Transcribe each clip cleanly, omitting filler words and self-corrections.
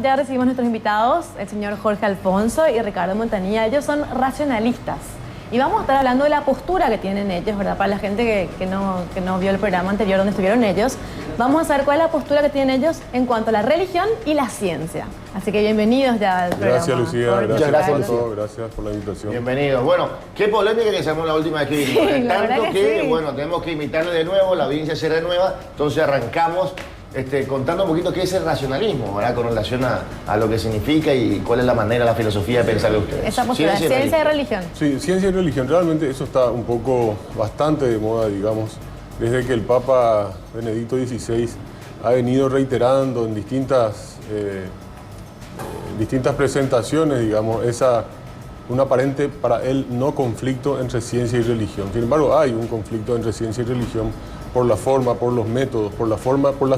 Ya recibimos nuestros invitados, el señor Jorge Alfonso y Ricardo Montanilla. Ellos son racionalistas. Y vamos a estar hablando de la postura que tienen ellos, ¿verdad? Para la gente que no vio el programa anterior donde estuvieron ellos, vamos a saber cuál es la postura que tienen ellos en cuanto a la religión y la ciencia. Así que bienvenidos ya al programa. Gracias, Lucía. Gracias por todo. Gracias por la invitación. Bienvenidos. Bueno, qué polémica que hicimos la última vez que vinimos. Sí, Tanto que, sí. bueno, tenemos que invitarle de nuevo, la audiencia se renueva. Entonces arrancamos contando un poquito qué es el racionalismo, ¿verdad? Con relación a lo que significa y cuál es la manera, la filosofía de pensar de ustedes. Esa postura, ciencia y religión. Sí, ciencia y religión. Realmente eso está un poco, bastante de moda, digamos, desde que el Papa Benedicto XVI ha venido reiterando en distintas presentaciones, digamos, un aparente para él no conflicto entre ciencia y religión. Sin embargo, hay un conflicto entre ciencia y religión por la forma, por los métodos, por la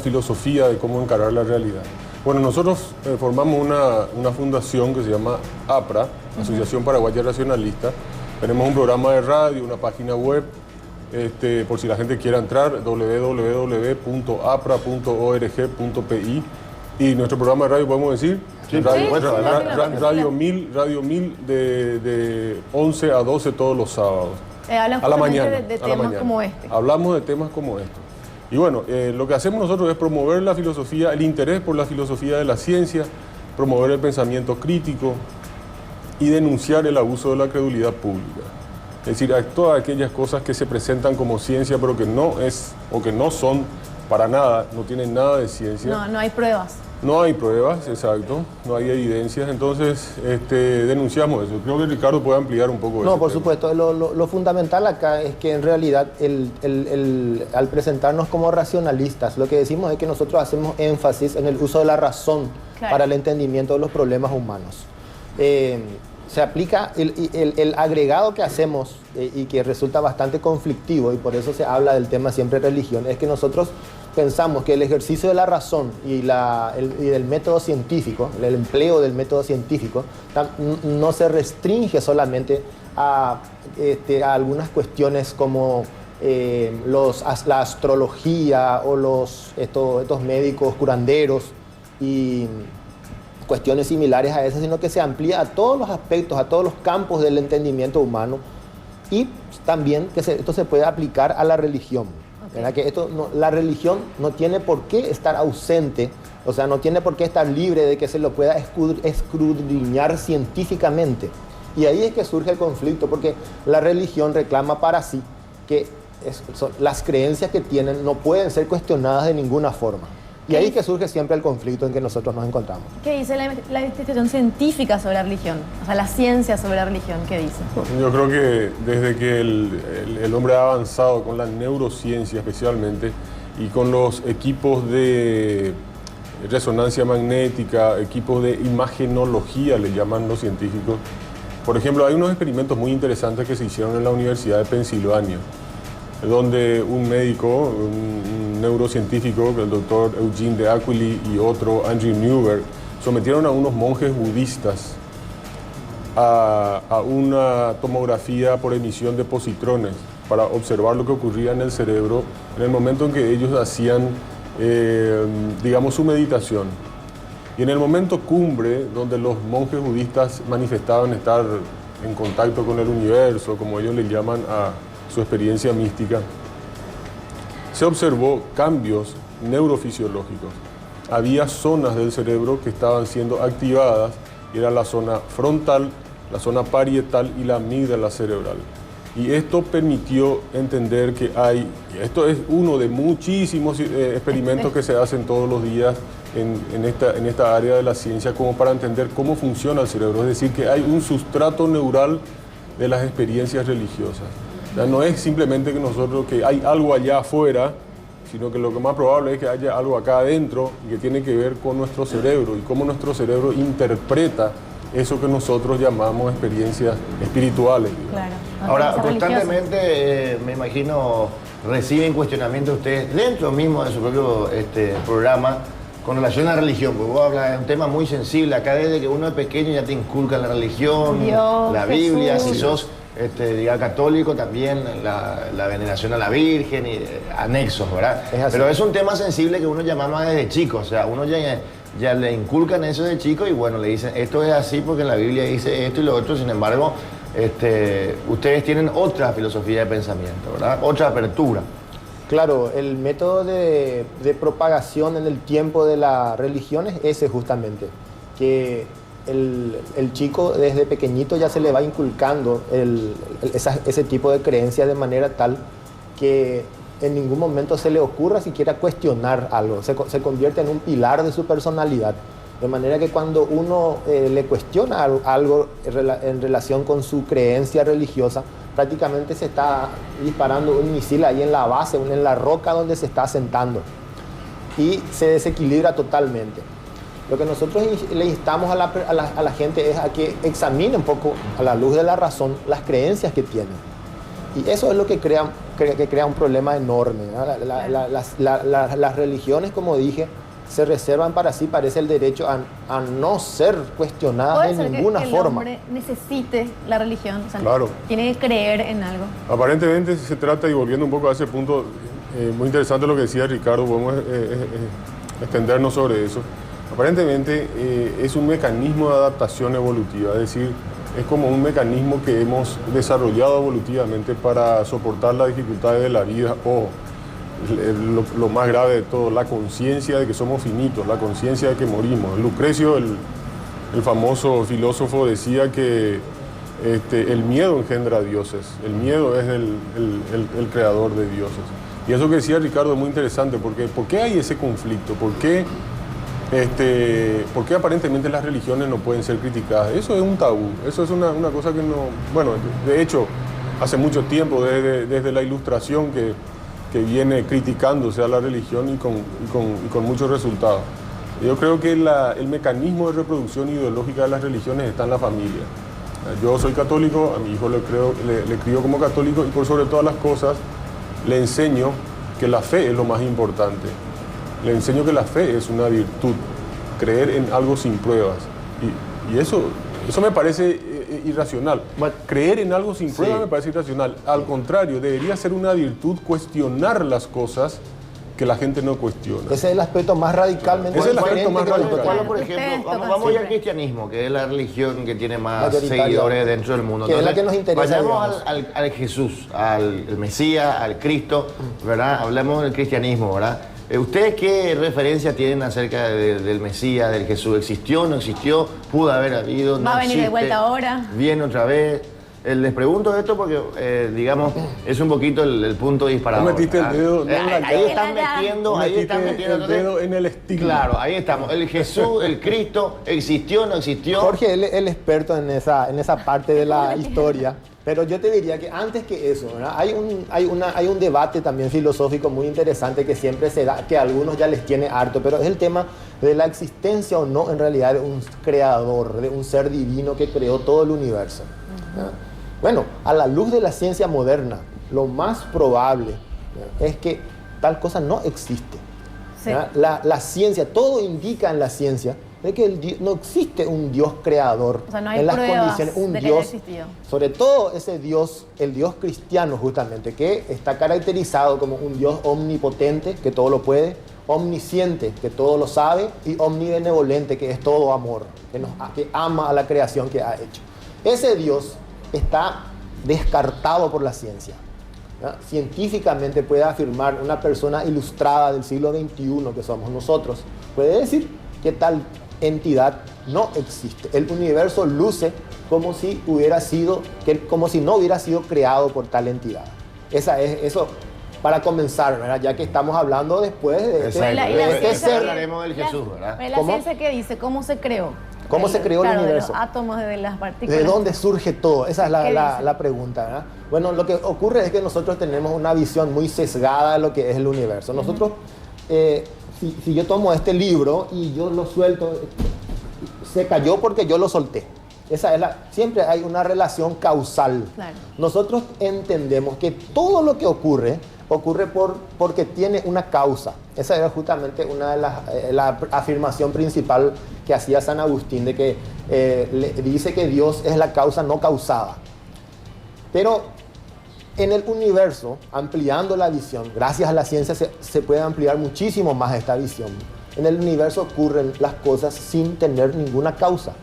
filosofía de cómo encarar la realidad. Bueno, nosotros formamos una fundación que se llama APRA, Asociación Paraguaya Racionalista. Tenemos un programa de radio, una página web, por si la gente quiere entrar, www.apra.org.pi. Y nuestro programa de radio, podemos decir, Sí, Radio 1000 de 11 a 12 todos los sábados. Hablan A la mañana. de temas como este. Hablamos de temas como estos. Y bueno, lo que hacemos nosotros es promover la filosofía, el interés por la filosofía de la ciencia, promover el pensamiento crítico y denunciar el abuso de la credulidad pública. Es decir, a todas aquellas cosas que se presentan como ciencia, pero que no es o que no son para nada, no tienen nada de ciencia. No hay pruebas. No hay pruebas, exacto, no hay evidencias, entonces denunciamos eso. Creo que Ricardo puede ampliar un poco eso. No, por supuesto, lo fundamental acá es que en realidad al presentarnos como racionalistas, lo que decimos es que nosotros hacemos énfasis en el uso de la razón para el entendimiento de los problemas humanos. Se aplica el agregado que hacemos y que resulta bastante conflictivo, y por eso se habla del tema siempre religión, es que nosotros pensamos que el ejercicio de la razón y del método científico, el empleo del método científico, no se restringe solamente a algunas cuestiones como la astrología o estos médicos curanderos y cuestiones similares a esas, sino que se amplía a todos los aspectos, a todos los campos del entendimiento humano, y también que esto se puede aplicar a la religión. ¿Verdad? Que la religión no tiene por qué estar ausente, o sea, no tiene por qué estar libre de que se lo pueda escudriñar científicamente. Y ahí es que surge el conflicto, porque la religión reclama para sí que las creencias que tienen no pueden ser cuestionadas de ninguna forma. Y ahí es que surge siempre el conflicto en que nosotros nos encontramos. ¿Qué dice la institución científica sobre la religión? O sea, la ciencia sobre la religión, ¿qué dice? Yo creo que desde que el hombre ha avanzado con la neurociencia especialmente y con los equipos de resonancia magnética, equipos de imagenología, le llaman los científicos. Por ejemplo, hay unos experimentos muy interesantes que se hicieron en la Universidad de Pensilvania, donde un médico, un neurocientífico, el doctor Eugene de Aquili y otro, Andrew Newberg, sometieron a unos monjes budistas a una tomografía por emisión de positrones para observar lo que ocurría en el cerebro en el momento en que ellos hacían, digamos, su meditación. Y en el momento cumbre, donde los monjes budistas manifestaban estar en contacto con el universo, como ellos le llaman a su experiencia mística, se observó cambios neurofisiológicos. Había zonas del cerebro que estaban siendo activadas, y era la zona frontal, la zona parietal y la amígdala cerebral. Y esto permitió entender que y esto es uno de muchísimos experimentos que se hacen todos los días en esta área de la ciencia, como para entender cómo funciona el cerebro. Es decir, que hay un sustrato neural de las experiencias religiosas. O sea, no es simplemente que hay algo allá afuera, sino que lo que más probable es que haya algo acá adentro y que tiene que ver con nuestro cerebro y cómo nuestro cerebro interpreta eso que nosotros llamamos experiencias espirituales. Claro. Ahora, constantemente, me imagino, reciben cuestionamientos ustedes dentro mismo de su propio programa con relación a la religión, porque vos hablas de un tema muy sensible. Acá desde que uno es pequeño ya te inculcan la religión, Dios, la Biblia, Jesús. si sos diga católico también, la veneración a la Virgen y anexos, ¿verdad? Es así. Pero es un tema sensible que uno llama más desde chico, o sea, uno ya ya le inculcan eso de chico y bueno, le dicen, esto es así porque en la Biblia dice esto y lo otro, sin embargo, ustedes tienen otra filosofía de pensamiento, ¿verdad? Otra apertura. Claro, el método de propagación en el tiempo de la religión es ese justamente, que el chico desde pequeñito ya se le va inculcando ese tipo de creencias de manera tal que en ningún momento se le ocurra siquiera cuestionar algo, se convierte en un pilar de su personalidad. De manera que cuando uno le cuestiona algo en relación con su creencia religiosa, prácticamente se está disparando un misil ahí en la base, en la roca donde se está sentando. Y se desequilibra totalmente. Lo que nosotros le instamos a la gente es a que examine un poco a la luz de la razón las creencias que tienen. Y eso es lo que crea un problema enorme, ¿no? Las religiones, como dije, se reservan para sí, parece el derecho a no ser cuestionadas de ninguna forma. El hombre necesite la religión, o sea, Claro. Tiene que creer en algo. Aparentemente se trata, y volviendo un poco a ese punto, muy interesante lo que decía Ricardo, podemos extendernos sobre eso. Aparentemente es un mecanismo de adaptación evolutiva, es decir, es como un mecanismo que hemos desarrollado evolutivamente para soportar las dificultades de la vida o lo más grave de todo, la conciencia de que somos finitos, la conciencia de que morimos. Lucrecio, el famoso filósofo, decía que el miedo engendra dioses, el miedo es el creador de dioses. Y eso que decía Ricardo es muy interesante, porque ¿por qué hay ese conflicto? ¿Por qué aparentemente las religiones no pueden ser criticadas? Eso es un tabú, eso es una cosa que no... Bueno, de hecho, hace mucho tiempo, desde la Ilustración, que viene criticándose a la religión y con muchos resultados. Yo creo que el mecanismo de reproducción ideológica de las religiones está en la familia. Yo soy católico, a mi hijo le crío como católico y por sobre todas las cosas le enseño que la fe es lo más importante. Le enseño que la fe es una virtud, creer en algo sin pruebas. Y eso me parece irracional. Creer en algo sin pruebas me parece irracional. Al contrario, debería ser una virtud cuestionar las cosas que la gente no cuestiona. Ese es el aspecto más radicalmente diferente. Por ejemplo, vamos al cristianismo, que es la religión que tiene más seguidores dentro del mundo. Que es la que nos interesa. Vayamos al Jesús, al Mesías, al Cristo, ¿verdad? Hablamos del cristianismo, ¿verdad? ¿Ustedes qué referencia tienen acerca del Mesías, del Jesús? ¿Existió, no existió? ¿Pudo haber habido? ¿No ¿Va a venir existe? de vuelta ahora? ¿Viene otra vez? Les pregunto esto porque, digamos, es un poquito el punto disparador. No metiste el dedo, ahí están metiendo, el dedo en el estigma. Claro, ahí estamos. El Jesús, el Cristo, ¿existió, no existió? Jorge, él es experto en esa parte de la historia. Pero yo te diría que antes que eso, ¿verdad? Hay un debate también filosófico muy interesante que siempre se da, que a algunos ya les tiene harto, pero es el tema de la existencia o no en realidad de un creador, de un ser divino que creó todo el universo. ¿Verdad? Bueno, a la luz de la ciencia moderna, lo más probable, ¿verdad?, es que tal cosa no existe. Sí. La ciencia, todo indica en la ciencia de que no existe un Dios creador, o sea, no hay en las pruebas condiciones, un de que Dios, haya existido. sobre todo ese Dios, el Dios cristiano justamente, que está caracterizado como un Dios omnipotente, que todo lo puede, omnisciente, que todo lo sabe, y omnibenevolente, que es todo amor, que ama a la creación que ha hecho. Ese Dios está descartado por la ciencia. ¿Ya? Científicamente puede afirmar una persona ilustrada del siglo XXI, que somos nosotros, puede decir que tal entidad no existe. El universo luce como si no hubiera sido creado por tal entidad. Eso para comenzar, ¿verdad? Ya que estamos hablando después de ser. Hablaremos del Jesús, ¿verdad? La ciencia que dice cómo se creó. ¿Cómo se creó el universo? De los átomos, de las partículas. ¿De dónde surge todo? Esa es la pregunta, ¿verdad? Bueno, lo que ocurre es que nosotros tenemos una visión muy sesgada de lo que es el universo. Nosotros, si yo tomo este libro y yo lo suelto, se cayó porque yo lo solté. Siempre hay una relación causal. Claro. Nosotros entendemos que todo lo que ocurre porque tiene una causa. Esa era justamente una de la afirmación principal que hacía San Agustín, de que dice que Dios es la causa no causada. Pero en el universo, ampliando la visión, gracias a la ciencia se puede ampliar muchísimo más esta visión. En el universo ocurren las cosas sin tener ninguna causa.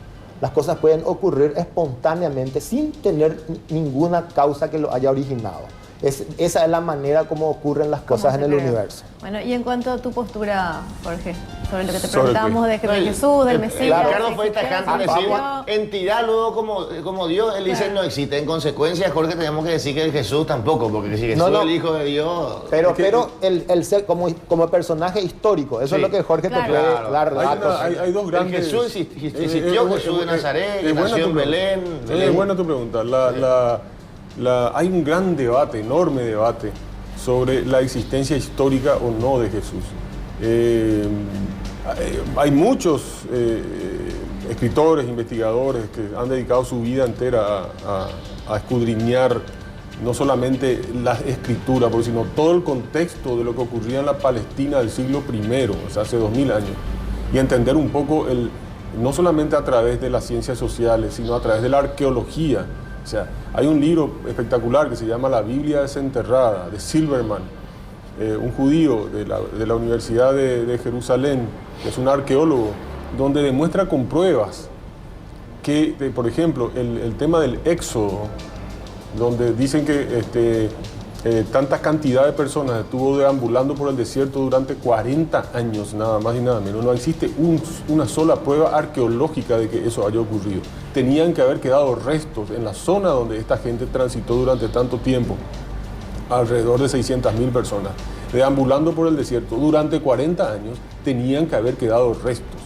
Las cosas pueden ocurrir espontáneamente sin tener ninguna causa que lo haya originado. Esa es la manera como ocurren las cosas en el universo. Bueno, y en cuanto a tu postura, Jorge, sobre lo que te preguntamos de Jesús, del Mesías. Ricardo fue tajante en decir entidad luego como Dios, él dice no existe. En consecuencia, Jorge, tenemos que decir que el Jesús tampoco, porque si Jesús es el Hijo de Dios. Pero el ser como personaje histórico, eso es lo que Jorge te puede dar datos. Hay dos grandes. Jesús existió, Jesús de Nazaret, que nació en Belén. Es buena tu pregunta. Hay un gran debate, enorme debate, sobre la existencia histórica o no de Jesús. Hay muchos escritores, investigadores que han dedicado su vida entera a escudriñar no solamente la escritura, sino todo el contexto de lo que ocurría en la Palestina del siglo I, o sea, hace 2000 años, y entender un poco, no solamente a través de las ciencias sociales, sino a través de la arqueología. O sea, hay un libro espectacular que se llama La Biblia desenterrada, de Silverman, un judío de la Universidad de Jerusalén, que es un arqueólogo, donde demuestra con pruebas que, por ejemplo, el tema del Éxodo, donde dicen que tanta cantidad de personas estuvo deambulando por el desierto durante 40 años, nada más y nada menos. No existe una sola prueba arqueológica de que eso haya ocurrido. Tenían que haber quedado restos en la zona donde esta gente transitó durante tanto tiempo, alrededor de 600.000 personas, deambulando por el desierto durante 40 años, tenían que haber quedado restos,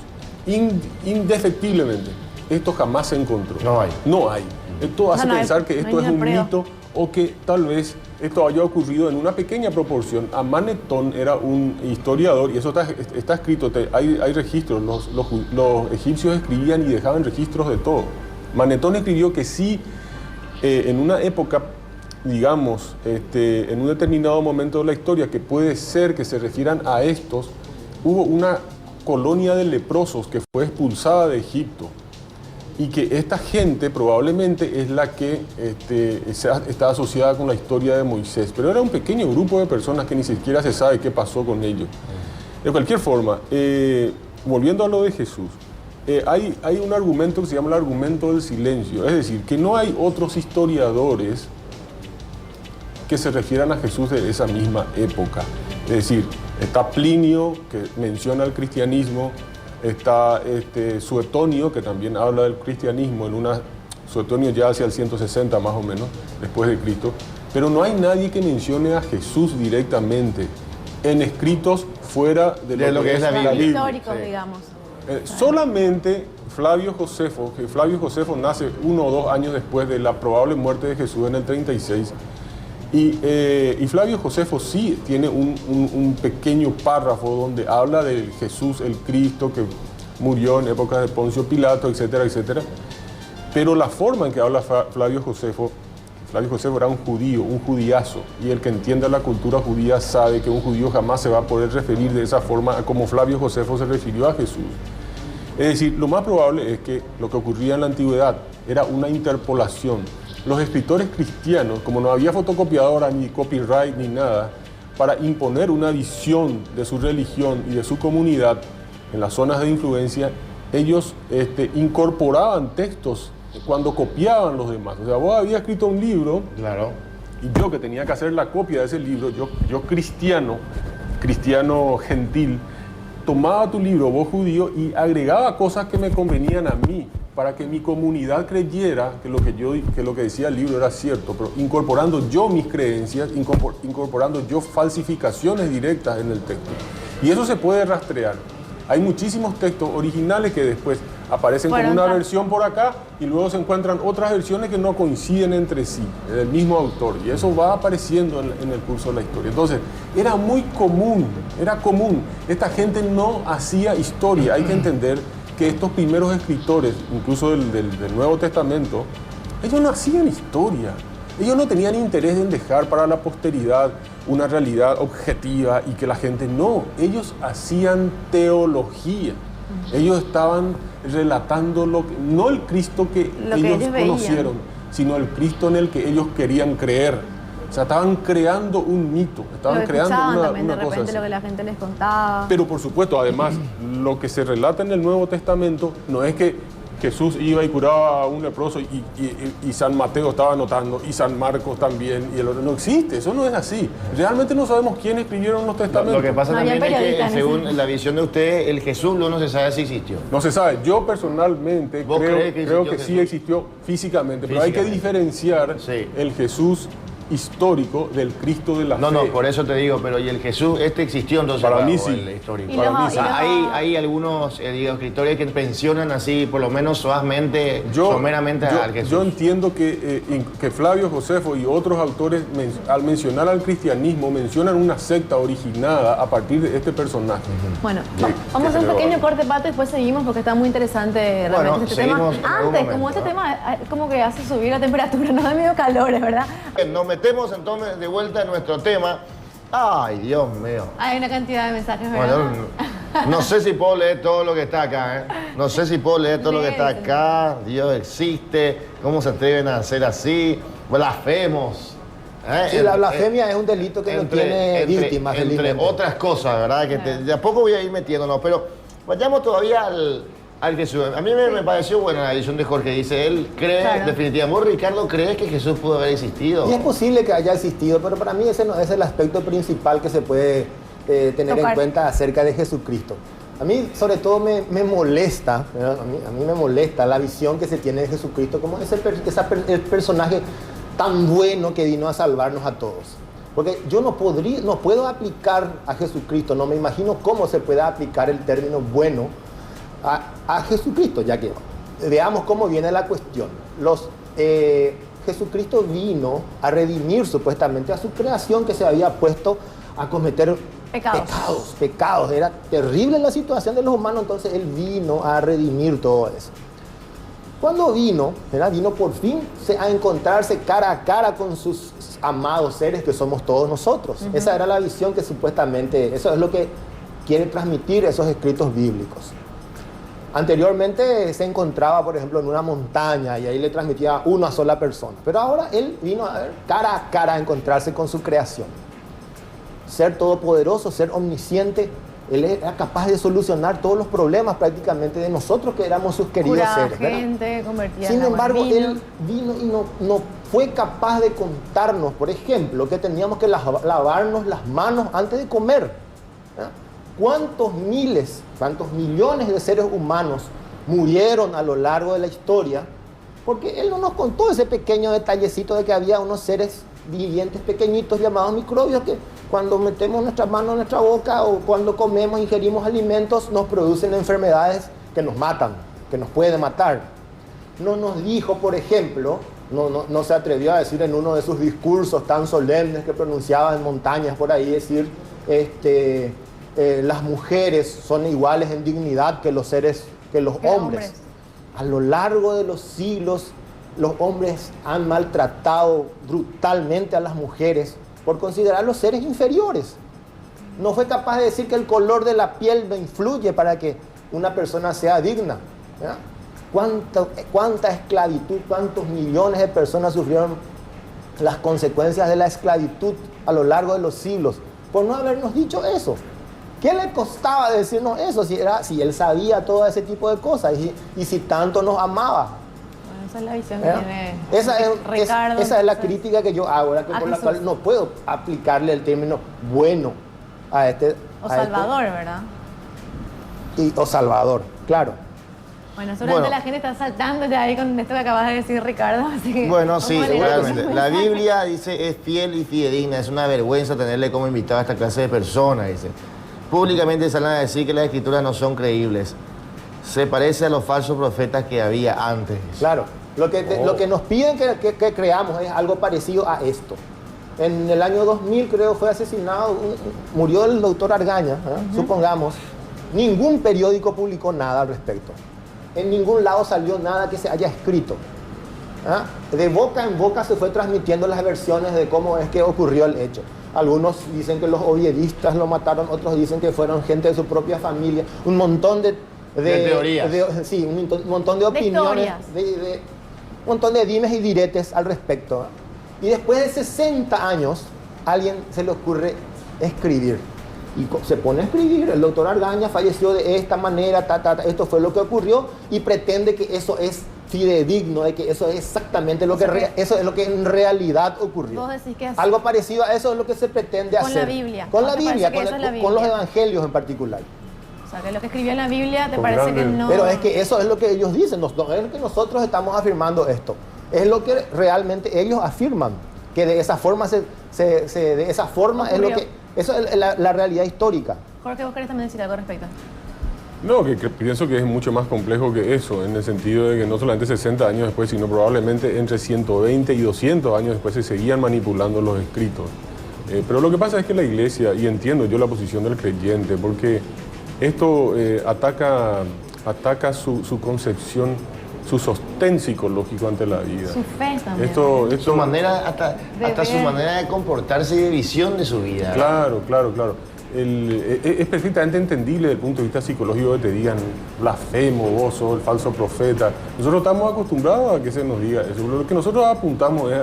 indefectiblemente. Esto jamás se encontró. No hay. Esto hace pensar que esto es un mito, o que tal vez esto haya ocurrido en una pequeña proporción. Manetón era un historiador, y eso está escrito, hay registros, los egipcios escribían y dejaban registros de todo. Manetón escribió que sí, en una época, digamos, en un determinado momento de la historia, que puede ser que se refieran a estos, hubo una colonia de leprosos que fue expulsada de Egipto, y que esta gente probablemente es la que está asociada con la historia de Moisés, pero era un pequeño grupo de personas que ni siquiera se sabe qué pasó con ellos. De cualquier forma, volviendo a lo de Jesús, hay un argumento que se llama el argumento del silencio, es decir, que no hay otros historiadores que se refieran a Jesús de esa misma época. Es decir, está Plinio, que menciona el cristianismo, está Suetonio, que también habla del cristianismo, Suetonio ya hacia el 160 más o menos, después de Cristo, pero no hay nadie que mencione a Jesús directamente en escritos fuera de lo que es la Biblia. Históricos, digamos. Solamente Flavio Josefo, que Flavio Josefo nace 1 o 2 años después de la probable muerte de Jesús en el 36, y Flavio Josefo sí tiene un pequeño párrafo donde habla de Jesús el Cristo que murió en épocas de Poncio Pilato, etcétera, etcétera. Pero la forma en que habla Flavio Josefo era un judío, un judiazo, y el que entienda la cultura judía sabe que un judío jamás se va a poder referir de esa forma a como Flavio Josefo se refirió a Jesús. Es decir, lo más probable es que lo que ocurría en la antigüedad era una interpolación. Los escritores cristianos, como no había fotocopiadora ni copyright ni nada, para imponer una visión de su religión y de su comunidad en las zonas de influencia, ellos incorporaban textos cuando copiaban los demás. O sea, vos habías escrito un libro, claro, y yo que tenía que hacer la copia de ese libro, yo cristiano gentil, tomaba tu libro, vos judío, y agregaba cosas que me convenían a mí, para que mi comunidad creyera que lo que decía el libro era cierto, pero incorporando yo mis creencias, incorporando yo falsificaciones directas en el texto. Y eso se puede rastrear. Hay muchísimos textos originales que después aparecen con una versión por acá y luego se encuentran otras versiones que no coinciden entre sí, del mismo autor. Y eso va apareciendo en el curso de la historia. Entonces, era común. Esta gente no hacía historia. Hay que entender que estos primeros escritores, incluso del Nuevo Testamento, ellos no hacían historia. Ellos no tenían interés en dejar para la posteridad una realidad objetiva y que la gente no. Ellos hacían teología. Ellos estaban relatando no el Cristo que ellos conocieron, sino el Cristo en el que ellos querían creer. O sea, estaban creando un mito, estaban creando también una de cosa repente así. lo que la gente les contaba. Pero por supuesto, además, lo que se relata en el Nuevo Testamento no es que Jesús iba y curaba a un leproso y San Mateo estaba anotando, y San Marcos también, y el otro. No existe, eso no es así. Realmente no sabemos quién escribieron los testamentos. Lo que pasa No, también había es que, periodistas, según la visión de usted, el Jesús no se sabe si existió. No se sabe. Yo personalmente ¿Vos crees que creo existió que sí Jesús? existió físicamente, pero hay que Físicamente. diferenciar Sí. el Jesús histórico del Cristo de la No, fe. no, por eso te digo, pero ¿y el Jesús existió entonces? Para mí o sí. el histórico? Y Para los- mí y sí. los- Hay algunos escritores que mencionan así, por lo menos suavemente, someramente al Jesús. Yo entiendo que Flavio Josefo y otros autores, al mencionar al cristianismo, mencionan una secta originada a partir de este personaje. Bueno, Que- vamos a hacer un que pequeño generó- corte, Pato, y después seguimos porque está muy interesante realmente Bueno, este tema. seguimos en algún Antes, momento, como este ¿no? tema como que hace subir la temperatura, nos da medio calor, ¿verdad? Nos metemos entonces de vuelta en nuestro tema. Ay, Dios mío. Hay una cantidad de mensajes, ¿verdad? Bueno, no sé si puedo leer todo lo que está acá, ¿eh? No sé si puedo leer todo lo que está acá. Dios existe. ¿Cómo se atreven a hacer así? Blasfemos. ¿eh? Sí, la blasfemia es un delito que no tiene víctimas. Entre felizmente. otras cosas, ¿verdad? Que de a poco voy a ir metiéndonos. Pero vayamos todavía al Jesús. A mí me pareció buena la visión de Jorge. Dice, él cree Claro. definitivamente. ¿Vos, Ricardo, crees que Jesús pudo haber existido? Y es posible que haya existido, pero para mí ese no es el aspecto principal que se puede tener Tocar. en cuenta acerca de Jesucristo. A mí, sobre todo, me molesta, ¿verdad? A mí me molesta la visión que se tiene de Jesucristo como el personaje tan bueno que vino a salvarnos a todos. Porque yo no puedo aplicar a Jesucristo, no me imagino cómo se pueda aplicar el término bueno a Jesucristo, ya que veamos cómo viene la cuestión. Jesucristo vino a redimir supuestamente a su creación que se había puesto a cometer pecados. Era terrible la situación de los humanos, entonces Él vino a redimir todo eso. Cuando vino, ¿verdad? Vino por fin a encontrarse cara a cara con sus amados seres que somos todos nosotros. Esa era la visión que supuestamente, eso es lo que quiere transmitir esos escritos bíblicos. Anteriormente se encontraba, por ejemplo, en una montaña y ahí le transmitía a una sola persona. Pero ahora Él vino a ver cara a cara a encontrarse con su creación. Ser todopoderoso, ser omnisciente, Él era capaz de solucionar todos los problemas prácticamente de nosotros que éramos sus queridos Curaba seres, ¿verdad? gente, convertía Sin en agua en embargo, vino. Él vino y no fue capaz de contarnos, por ejemplo, que teníamos que lavarnos las manos antes de comer. ¿verdad? ¿Cuántos miles, cuántos millones de seres humanos murieron a lo largo de la historia? Porque Él no nos contó ese pequeño detallecito de que había unos seres vivientes pequeñitos llamados microbios que cuando metemos nuestras manos en nuestra boca o cuando comemos, ingerimos alimentos, nos producen enfermedades que nos matan, que nos pueden matar. No nos dijo, por ejemplo, no se atrevió a decir en uno de sus discursos tan solemnes que pronunciaba en montañas por ahí, decir, las mujeres son iguales en dignidad que los seres, que los hombres. A lo largo de los siglos, los hombres han maltratado brutalmente a las mujeres por considerarlos seres inferiores. No fue capaz de decir que el color de la piel no influye para que una persona sea digna. ¿verdad? ¿Cuánta esclavitud, cuántos millones de personas sufrieron las consecuencias de la esclavitud a lo largo de los siglos por no habernos dicho eso? ¿Qué le costaba decirnos eso si él sabía todo ese tipo de cosas y si tanto nos amaba? Bueno, esa es la visión que ¿verdad? tiene Esa Ricardo. es la crítica que yo hago, por la Jesús. cual no puedo aplicarle el término bueno a este. O Salvador, ¿verdad? O Salvador, claro. Bueno, seguramente Bueno. la gente está saltando de ahí con esto que acabas de decir, Ricardo. Así que Bueno, vamos sí, a leer seguramente. algunos La mensajes. Biblia dice es fiel y fidedigna. Es una vergüenza tenerle como invitado a esta clase de personas, dice. Públicamente salen a decir que las escrituras no son creíbles. Se parece a los falsos profetas que había antes. Claro. Lo que nos piden que creamos es algo parecido a esto. En el año 2000, creo, fue asesinado, murió el doctor Argaña, supongamos. Ningún periódico publicó nada al respecto. En ningún lado salió nada que se haya escrito. ¿ah? De boca en boca se fue transmitiendo las versiones de cómo es que ocurrió el hecho. Algunos dicen que los oviedistas lo mataron, otros dicen que fueron gente de su propia familia. Un montón de teorías. Sí, un montón de opiniones, historias. un montón de dimes y diretes al respecto. Y después de 60 años, a alguien se le ocurre escribir. Y se pone a escribir, el doctor Argaña falleció de esta manera, esto fue lo que ocurrió, y pretende que eso es fidedigno, de que eso es exactamente lo que eso es lo que en realidad ocurrió. Vos decís que es algo parecido a eso es lo que se pretende con hacer. La Biblia. Con la Biblia, con los evangelios en particular. O sea, que lo que escribió en la Biblia te Con parece grande. que no... Pero es que eso es lo que ellos dicen, no es lo que nosotros estamos afirmando esto. Es lo que realmente ellos afirman, que de esa forma de esa forma es lo que... Eso es la realidad histórica. Jorge, ¿vos querés también decir algo al respecto? No, que pienso que es mucho más complejo que eso, en el sentido de que no solamente 60 años después, sino probablemente entre 120 y 200 años después se seguían manipulando los escritos. Pero lo que pasa es que la Iglesia, y entiendo yo la posición del creyente, porque esto ataca su concepción, su sostén psicológico ante la vida. Su fe también. Su manera, hasta su manera de comportarse y de visión de su vida. Claro. Es perfectamente entendible desde el punto de vista psicológico que te digan blasfemo, vos sos el falso profeta. Nosotros estamos acostumbrados a que se nos diga eso. Lo que nosotros apuntamos es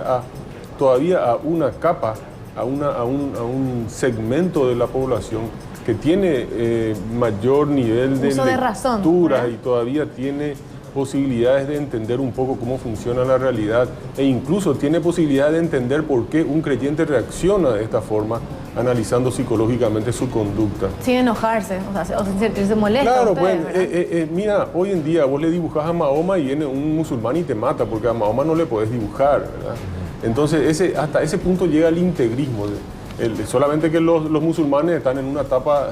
todavía a una capa, a un segmento de la población que tiene mayor nivel de lectura y todavía tiene posibilidades de entender un poco cómo funciona la realidad e incluso tiene posibilidad de entender por qué un creyente reacciona de esta forma, analizando psicológicamente su conducta. Sin enojarse, o sin sentirse molesto. Claro, pues, mira, hoy en día vos le dibujás a Mahoma y viene un musulmán y te mata, porque a Mahoma no le podés dibujar, ¿verdad? Entonces, hasta ese punto llega el integrismo. Solamente que los musulmanes están en una etapa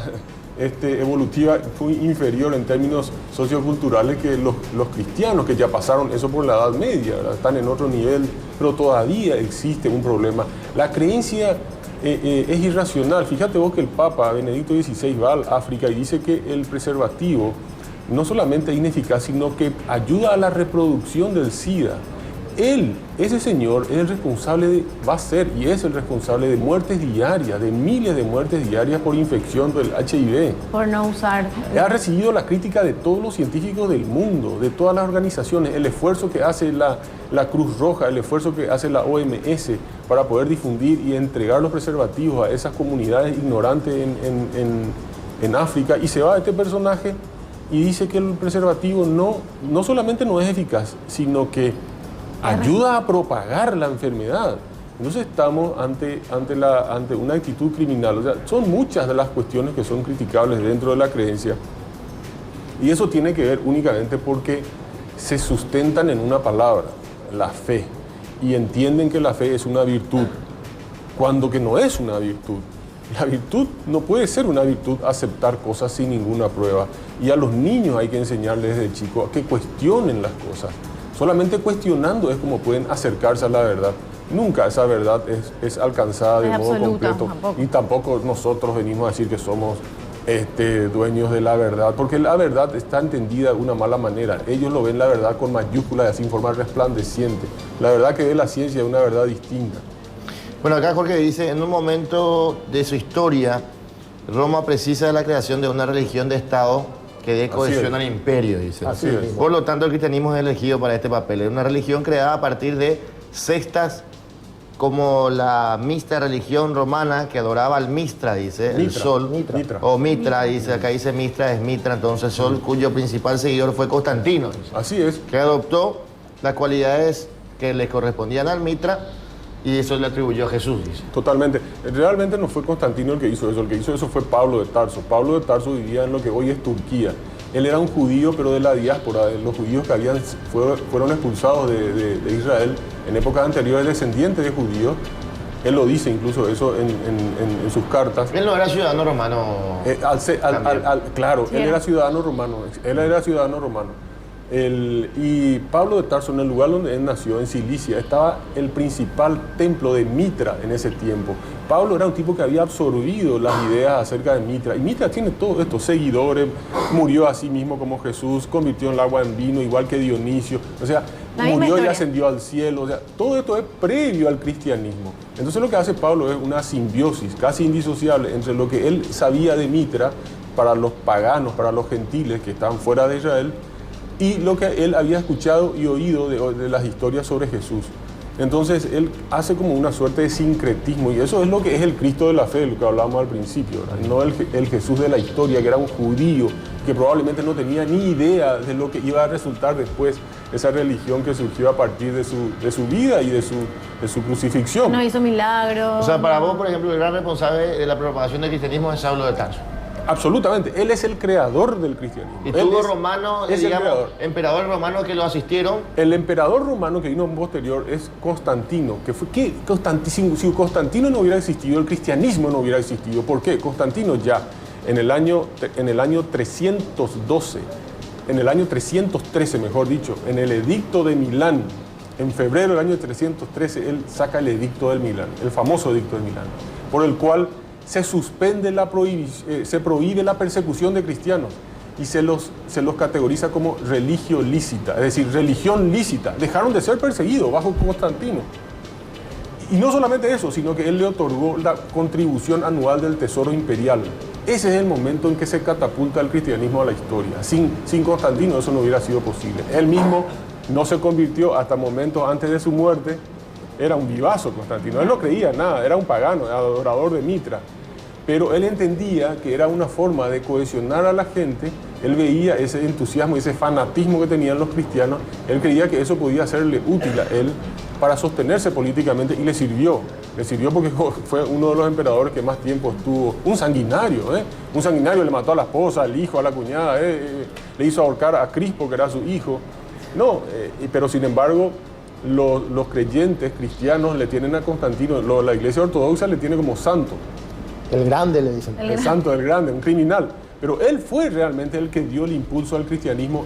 evolutiva muy inferior en términos socioculturales que los cristianos, que ya pasaron eso por la Edad Media, ¿verdad? Están en otro nivel, pero todavía existe un problema. La creencia es irracional. Fíjate vos que el Papa Benedicto XVI va al África y dice que el preservativo no solamente es ineficaz, sino que ayuda a la reproducción del SIDA. Ese señor es el responsable va a ser y es el responsable de muertes diarias, de miles de muertes diarias por infección del HIV. Por no usar... Ha recibido la crítica de todos los científicos del mundo, de todas las organizaciones, el esfuerzo que hace la Cruz Roja, el esfuerzo que hace la OMS para poder difundir y entregar los preservativos a esas comunidades ignorantes en África. Y se va este personaje y dice que el preservativo no solamente no es eficaz, sino que ayuda a propagar la enfermedad. Entonces estamos ante una actitud criminal. O sea, son muchas de las cuestiones que son criticables dentro de la creencia. Y eso tiene que ver únicamente porque se sustentan en una palabra, la fe. Y entienden que la fe es una virtud, cuando que no es una virtud. La virtud no puede ser una virtud aceptar cosas sin ninguna prueba. Y a los niños hay que enseñarles desde chicos a que cuestionen las cosas. Solamente cuestionando es como pueden acercarse a la verdad. Nunca esa verdad es alcanzada de modo completo. Tampoco. Y tampoco nosotros venimos a decir que somos dueños de la verdad, porque la verdad está entendida de una mala manera. Ellos lo ven la verdad con mayúsculas y así en forma resplandeciente. La verdad que ve la ciencia es una verdad distinta. Bueno, acá Jorge dice, en un momento de su historia, Roma precisa de la creación de una religión de Estado que dé cohesión al imperio, dice. Así es. Por lo tanto, el cristianismo es elegido para este papel. Es una religión creada a partir de sectas como la mixta religión romana que adoraba al Mistra, dice, el sol. Mitra. O Mitra, dice, acá dice Mistra, es Mitra, entonces sol, cuyo principal seguidor fue Constantino, dice, Así es. que adoptó las cualidades que le correspondían al Mitra y eso le atribuyó a Jesús, dice. Totalmente. Realmente no fue Constantino el que hizo eso. El que hizo eso fue Pablo de Tarso. Pablo de Tarso vivía en lo que hoy es Turquía. Él era un judío, pero de la diáspora, de los judíos que fueron expulsados de Israel en épocas anteriores, descendientes de judíos. Él lo dice incluso eso en sus cartas. Él no era ciudadano romano. Claro, Sí, él era ciudadano romano. Él era ciudadano romano. Y Pablo de Tarso, en el lugar donde él nació, en Cilicia, estaba el principal templo de Mitra en ese tiempo. Pablo era un tipo que había absorbido las ideas acerca de Mitra. Y Mitra tiene todos estos seguidores, murió a sí mismo como Jesús, convirtió el agua en vino, igual que Dionisio. O sea, murió y ascendió al cielo. O sea, todo esto es previo al cristianismo. Entonces lo que hace Pablo es una simbiosis casi indisociable entre lo que él sabía de Mitra para los paganos, para los gentiles que estaban fuera de Israel, y lo que él había escuchado y oído de las historias sobre Jesús. Entonces él hace como una suerte de sincretismo, y eso es lo que es el Cristo de la fe, lo que hablábamos al principio, ¿verdad? No el Jesús de la historia, que era un judío, que probablemente no tenía ni idea de lo que iba a resultar después, esa religión que surgió a partir de su vida y de su crucifixión. No hizo milagros. O sea, para vos, por ejemplo, el gran responsable de la propagación del cristianismo es Saulo de Tarso. Absolutamente, él es el creador del cristianismo. Y tuvo romanos, digamos, emperadores romanos que lo asistieron. El emperador romano que vino posterior es Constantino, que fue que si Constantino no hubiera existido, el cristianismo no hubiera existido. ¿Por qué? Constantino ya en el año 312, en el año 313, mejor dicho, en el edicto de Milán, en febrero del año 313, él saca el edicto del Milán, el famoso edicto de Milán, por el cual se suspende se prohíbe la persecución de cristianos y se los categoriza como religio lícita, es decir, religión lícita. Dejaron de ser perseguidos bajo Constantino. Y no solamente eso, sino que él le otorgó la contribución anual del tesoro imperial. Ese es el momento en que se catapulta el cristianismo a la historia. Sin Constantino eso no hubiera sido posible. Él mismo no se convirtió hasta momentos antes de su muerte. Era un vivazo Constantino, él no creía nada, era un pagano, adorador de Mitra. Pero él entendía que era una forma de cohesionar a la gente. Él veía ese entusiasmo, ese fanatismo que tenían los cristianos. Él creía que eso podía serle útil a él para sostenerse políticamente, y le sirvió. Le sirvió porque fue uno de los emperadores que más tiempo estuvo. Un sanguinario, Un sanguinario, le mató a la esposa, al hijo, a la cuñada, le hizo ahorcar a Crispo, que era su hijo. No, pero sin embargo, los creyentes cristianos le tienen a Constantino, la Iglesia Ortodoxa le tiene como santo. El grande, le dicen. El santo del grande, un criminal. Pero él fue realmente el que dio el impulso al cristianismo,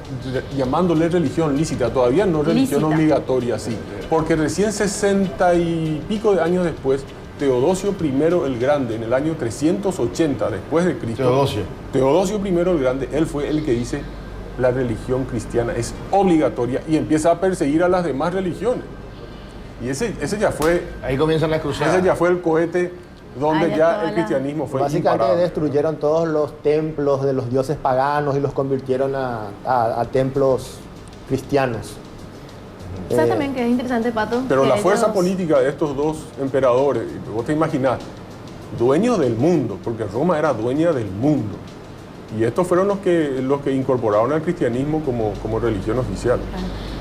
llamándole religión lícita, todavía no religión obligatoria, sí. Porque recién 60 y pico de años después, Teodosio I el Grande, en el año 380 después de Cristo, Teodosio I el Grande, él fue el que dice: la religión cristiana es obligatoria, y empieza a perseguir a las demás religiones. Y ese ya fue... Ahí comienzan las cruzadas. Ese ya fue el cohete donde ya el cristianismo fue básicamente imparable. Destruyeron todos los templos de los dioses paganos y los convirtieron a templos cristianos. ¿Sabes también que es interesante, Pato? Pero la fuerza ellos... política de estos dos emperadores, vos te imaginás, dueños del mundo, porque Roma era dueña del mundo. Y estos fueron los que incorporaron al cristianismo como religión oficial.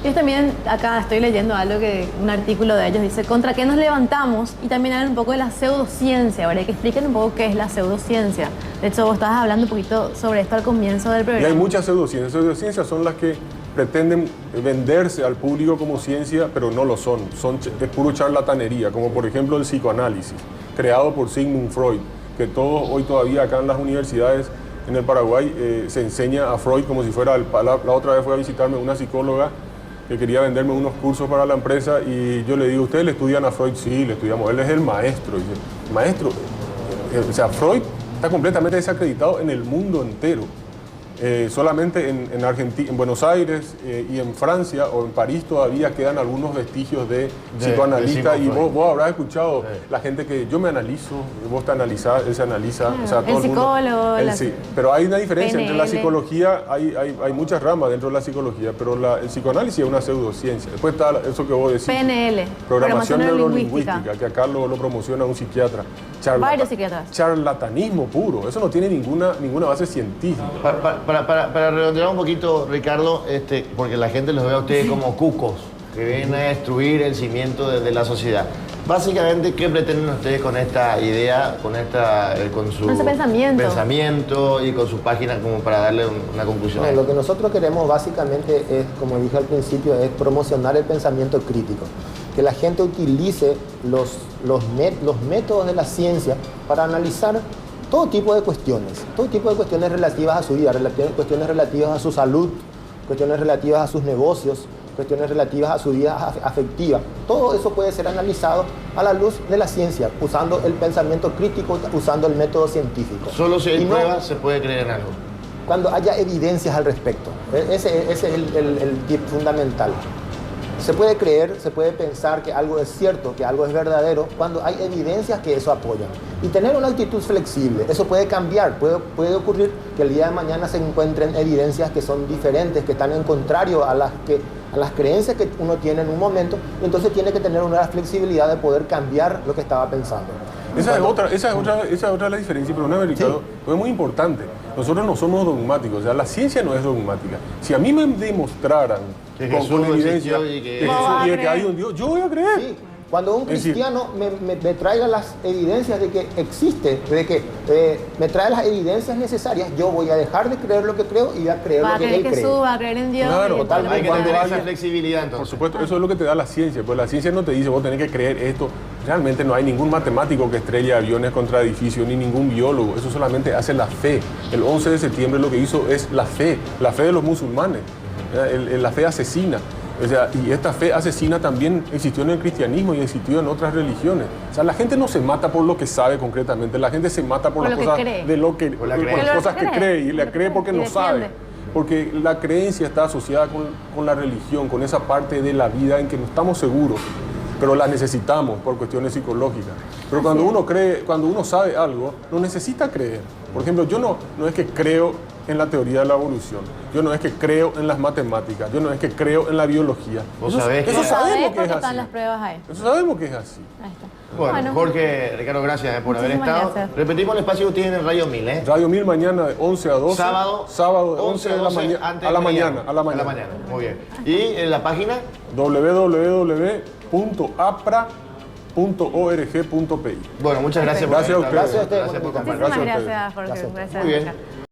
Ellos también, acá estoy leyendo algo un artículo de ellos, dice: ¿contra qué nos levantamos? Y también hablan un poco de la pseudociencia. Ahora, que expliquen un poco qué es la pseudociencia. De hecho, vos estabas hablando un poquito sobre esto al comienzo del programa. Y hay muchas pseudociencias. Pseudociencias son las que pretenden venderse al público como ciencia, pero no lo son. Es puro charlatanería, como por ejemplo el psicoanálisis, creado por Sigmund Freud, que hoy todavía acá en las universidades en el Paraguay se enseña a Freud como si fuera... La otra vez fue a visitarme una psicóloga que quería venderme unos cursos para la empresa, y yo le digo: ¿ustedes le estudian a Freud? Sí, le estudiamos. Él es el maestro. Y dice: maestro, o sea, Freud está completamente desacreditado en el mundo entero. Solamente en Argentina, en Buenos Aires y en Francia o en París todavía quedan algunos vestigios de psicoanalistas, y vos habrás escuchado la gente que yo me analizo, vos te analizás, él se analiza, claro, o sea, todo el psicólogo, sí. Pero hay una diferencia PNL. entre la psicología, hay muchas ramas dentro de la psicología, pero el psicoanálisis es una pseudociencia. Después está eso que vos decís, PNL, programación neurolingüística, que acá lo promociona un psiquiatra. Varios psiquiatras. Charlatanismo puro, eso no tiene ninguna base científica. Para redondear un poquito, Ricardo, porque la gente los ve a ustedes como cucos, que vienen a destruir el cimiento de la sociedad. Básicamente, ¿qué pretenden ustedes con esta idea, con su ese pensamiento y con su página, como para darle una conclusión? Lo que nosotros queremos básicamente es, como dije al principio, es promocionar el pensamiento crítico. Que la gente utilice los métodos de la ciencia para analizar todo tipo de cuestiones relativas a su vida, cuestiones relativas a su salud, cuestiones relativas a sus negocios, cuestiones relativas a su vida afectiva. Todo eso puede ser analizado a la luz de la ciencia, usando el pensamiento crítico, usando el método científico. Solo si hay pruebas se puede creer en algo. Cuando haya evidencias al respecto. Ese es el tip fundamental. Se puede creer, se puede pensar que algo es cierto, que algo es verdadero, cuando hay evidencias que eso apoyan. Y tener una actitud flexible, eso puede cambiar, puede ocurrir que el día de mañana se encuentren evidencias que son diferentes, que están en contrario a las que a las creencias que uno tiene en un momento, y entonces tiene que tener una flexibilidad de poder cambiar lo que estaba pensando. Esa es otra de la diferencia, pero no, Ricardo, es muy importante. Nosotros no somos dogmáticos, o sea, la ciencia no es dogmática. Si a mí me demostraran con evidencia que hay un Dios, yo voy a creer. Sí. Cuando un cristiano me traiga las evidencias de que existe, de que me trae las evidencias necesarias, yo voy a dejar de creer lo que creo y voy a creer lo que él cree. Va a creer en Dios. Claro, Totalmente. Hay que tener esa alguien, flexibilidad entonces. por supuesto, eso es lo que te da la ciencia. Pues la ciencia no te dice, vos tenés que creer esto. Realmente no hay ningún matemático que estrelle aviones contra edificios, ni ningún biólogo. Eso solamente hace la fe. El 11 de septiembre lo que hizo es la fe de los musulmanes, la fe asesina. O sea, y esta fe asesina también existió en el cristianismo y existió en otras religiones. O sea, la gente no se mata por lo que sabe concretamente, la gente se mata por las cosas por las cosas que cree, y la cree porque no sabe. Porque la creencia está asociada con la religión, con esa parte de la vida en que no estamos seguros, pero la necesitamos por cuestiones psicológicas. Pero cuando uno cree, cuando uno sabe algo, no necesita creer. Por ejemplo, yo no es que creo en la teoría de la evolución, yo no es que creo en las matemáticas, yo no es que creo en la biología. Eso sabemos que es así. Las pruebas ahí. Eso sabemos que es así. Ahí está. Bueno, Jorge, Ricardo, gracias por haber estado. Gracias. Repetimos el espacio que tienen en Radio 1000, ¿eh? Radio 1000 mañana de 11 a 12. Sábado de 11 a de la 12 mañana. antes A la de mañana. Muy bien. ¿Y en la página? www.apra.org.pi. Bueno, muchas gracias Gracias a ustedes. Gracias por compartir. Muchísimas gracias, Jorge. Gracias. Muy bien.